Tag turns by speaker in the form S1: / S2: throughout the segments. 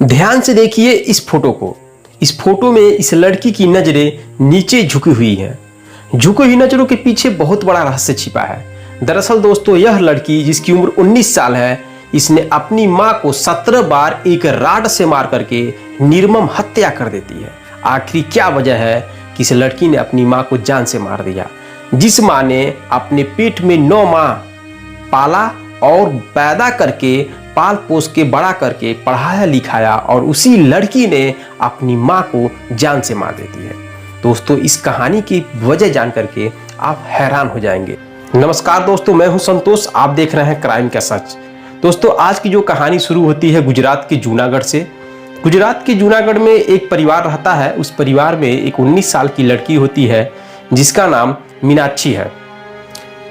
S1: ध्यान से देखिए इस फोटो को। इस फोटो में इस लड़की की नजरें नीचे झुकी हुई हैं। झुकी हुई नजरों के पीछे बहुत बड़ा रहस्य छिपा है। दरअसल दोस्तों, यह लड़की जिसकी उम्र 19 साल है, इसने अपनी मां को 17 बार एक राड से मार करके निर्मम हत्या कर देती है। आखिर क्या वजह है कि इस लड़की ने अपनी मां को जान से मार दिया, जिस मां ने अपने पेट में 9 माह पाला और पैदा करके पाल पोस के बड़ा करके पढ़ाया लिखाया, और उसी लड़की ने अपनी मां को जान से मार देती है। दोस्तों, इस कहानी की वजह जान करके आप हैरान हो जाएंगे। नमस्कार दोस्तों, मैं हूं संतोष, आप देख रहे हैं क्राइम का सच। दोस्तों, आज की जो कहानी शुरू होती है गुजरात के जूनागढ़ से। गुजरात के जूनागढ़ में एक परिवार रहता है। उस परिवार में एक 19 साल की लड़की होती है जिसका नाम मीनाक्षी है।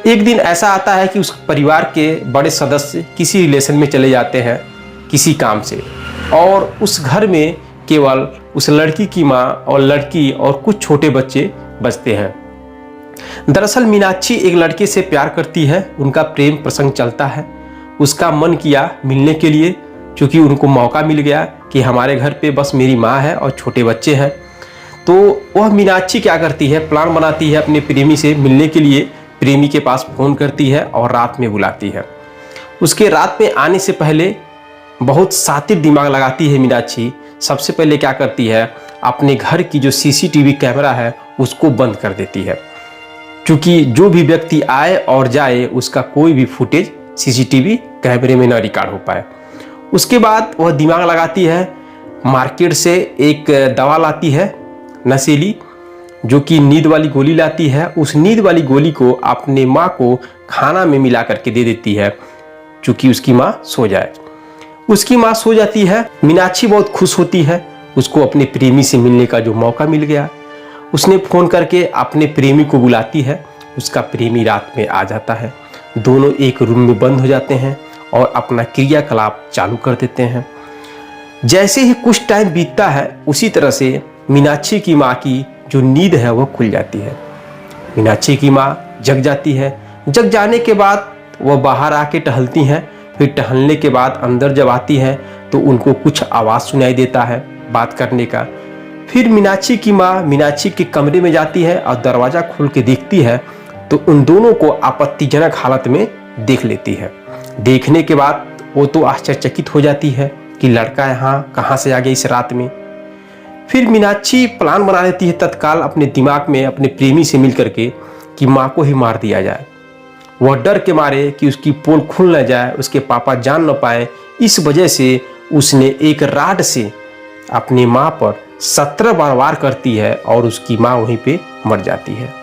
S1: एक दिन ऐसा आता है कि उस परिवार के बड़े सदस्य किसी रिलेशन में चले जाते हैं किसी काम से, और उस घर में केवल उस लड़की की माँ और लड़की और कुछ छोटे बच्चे बचते हैं। दरअसल मीनाक्षी एक लड़के से प्यार करती है। उनका प्रेम प्रसंग चलता है। उसका मन किया मिलने के लिए, क्योंकि उनको मौका मिल गया कि हमारे घर पे बस मेरी माँ है और छोटे बच्चे हैं। तो वह मीनाक्षी क्या करती है, प्लान बनाती है अपने प्रेमी से मिलने के लिए। प्रेमी के पास फोन करती है और रात में बुलाती है। उसके रात में आने से पहले बहुत शातिर दिमाग लगाती है मीनाक्षी। सबसे पहले क्या करती है, अपने घर की जो सीसीटीवी कैमरा है उसको बंद कर देती है, क्योंकि जो भी व्यक्ति आए और जाए उसका कोई भी फुटेज सीसीटीवी कैमरे में न रिकॉर्ड हो पाए। उसके बाद वह दिमाग लगाती है, मार्केट से एक दवा लाती है नशीली, जो कि नींद वाली गोली लाती है। उस नींद वाली गोली को अपने माँ को खाना में मिला करके दे देती है, क्योंकि उसकी माँ सो जाए। उसकी माँ सो जाती है। मीनाक्षी बहुत खुश होती है, उसको अपने प्रेमी से मिलने का जो मौका मिल गया। उसने फोन करके अपने प्रेमी को बुलाती है। उसका प्रेमी रात में आ जाता है। दोनों एक रूम में बंद हो जाते हैं और अपना क्रियाकलाप चालू कर देते हैं। जैसे ही कुछ टाइम बीतता है, उसी तरह से मीनाक्षी की माँ की जो नींद है वह खुल जाती है। मीनाक्षी की माँ जग जाती है। जग जाने के बाद वह बाहर आके टहलती हैं। फिर टहलने के बाद अंदर जब आती है तो उनको कुछ आवाज़ सुनाई देता है बात करने का। फिर मीनाक्षी की माँ मीनाक्षी के कमरे में जाती है और दरवाज़ा खोल के देखती है तो उन दोनों को आपत्तिजनक हालत में देख लेती है। देखने के बाद वो तो आश्चर्यचकित हो जाती है कि लड़का यहाँ कहाँ से आ गया इस रात में। फिर मीनाक्षी प्लान बना लेती है तत्काल अपने दिमाग में अपने प्रेमी से मिल करके कि माँ को ही मार दिया जाए। वह डर के मारे कि उसकी पोल खुल न जाए, उसके पापा जान न पाए, इस वजह से उसने एक राड से अपनी माँ पर 17 बार वार करती है और उसकी माँ वहीं पे मर जाती है।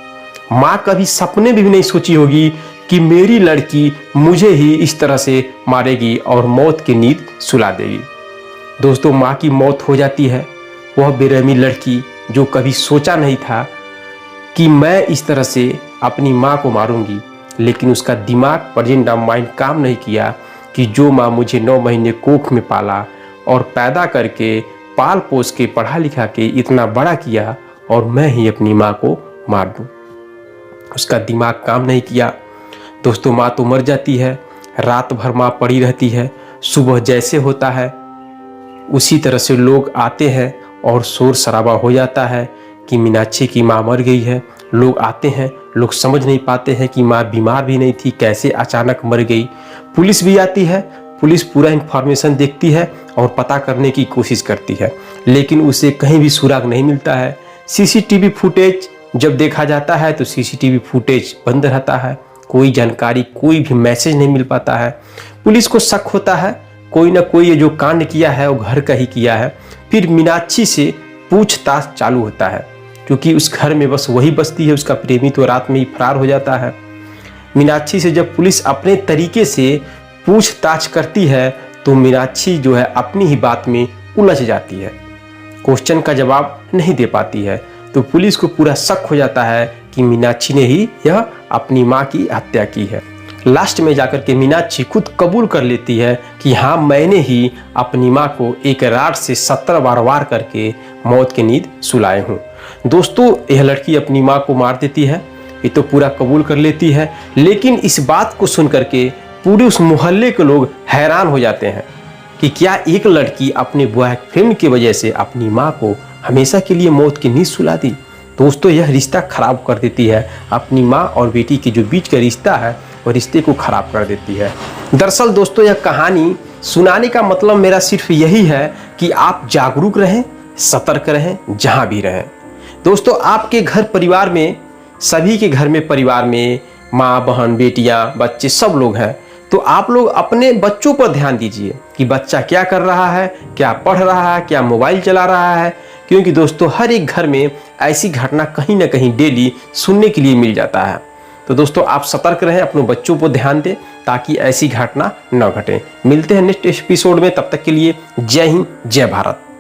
S1: माँ कभी सपने में भी नहीं सोची होगी कि मेरी लड़की मुझे ही इस तरह से मारेगी और मौत की नींद सुला देगी। दोस्तों, माँ की मौत हो जाती है। वह बेरहमी लड़की जो कभी सोचा नहीं था कि मैं इस तरह से अपनी माँ को मारूंगी, लेकिन उसका दिमाग प्रेजेंट ऑफ माइंड काम नहीं किया कि जो माँ मुझे 9 महीने कोख में पाला और पैदा करके पाल पोस के पढ़ा लिखा के इतना बड़ा किया, और मैं ही अपनी माँ को मार दूं। उसका दिमाग काम नहीं किया। दोस्तों, माँ तो मर जाती है। रात भर माँ पड़ी रहती है। सुबह जैसे होता है उसी तरह से लोग आते हैं और शोर शराबा हो जाता है कि मीनाक्षी की माँ मर गई है। लोग आते हैं, लोग समझ नहीं पाते हैं कि माँ बीमार भी नहीं थी, कैसे अचानक मर गई। पुलिस भी आती है। पुलिस पूरा इन्फॉर्मेशन देखती है और पता करने की कोशिश करती है, लेकिन उसे कहीं भी सुराग नहीं मिलता है। सीसीटीवी फुटेज जब देखा जाता है तो सीसीटीवी फुटेज बंद रहता है। कोई जानकारी, कोई भी मैसेज नहीं मिल पाता है। पुलिस को शक होता है कोई ना कोई ये जो कांड किया है वो घर का ही किया है। फिर मीनाक्षी से पूछताछ चालू होता है, क्योंकि उस घर में बस वही बसती है। उसका प्रेमी तो रात में ही फरार हो जाता है। मीनाक्षी से जब पुलिस अपने तरीके से पूछताछ करती है तो मीनाक्षी जो है अपनी ही बात में उलझ जाती है, क्वेश्चन का जवाब नहीं दे पाती है। तो पुलिस को पूरा शक हो जाता है कि मीनाक्षी ने ही यह अपनी माँ की हत्या की है। लास्ट में जाकर के मीनाक्षी खुद कबूल कर लेती है कि हाँ, मैंने ही अपनी माँ को एक राड से 17 बार वार करके मौत की नींद सुलाए हूँ। दोस्तों, यह लड़की अपनी माँ को मार देती है, ये तो पूरा कबूल कर लेती है। लेकिन इस बात को सुन करके पूरे उस मोहल्ले के लोग हैरान हो जाते हैं कि क्या एक लड़की अपने बॉयफ्रेंड की वजह से अपनी माँ को हमेशा के लिए मौत की नींद सुला दी। दोस्तों यह रिश्ता खराब कर देती है, अपनी माँ और बेटी के जो बीच का रिश्ता है वह रिश्ते को खराब कर देती है। दरअसल दोस्तों यह कहानी सुनाने का मतलब मेरा सिर्फ यही है कि आप जागरूक रहें, सतर्क रहें, जहाँ भी रहें। दोस्तों आपके घर परिवार में, सभी के घर में परिवार में माँ बहन बेटियाँ बच्चे सब लोग हैं, तो आप लोग अपने बच्चों पर ध्यान दीजिए कि बच्चा क्या कर रहा है, क्या पढ़ रहा है, क्या मोबाइल चला रहा है। क्योंकि दोस्तों हर एक घर में ऐसी घटना कहीं ना कहीं डेली सुनने के लिए मिल जाता है। तो दोस्तों आप सतर्क रहें, अपने बच्चों पर ध्यान दें ताकि ऐसी घटना न घटे। मिलते हैं नेक्स्ट एपिसोड में, तब तक के लिए जय हिंद, जय भारत।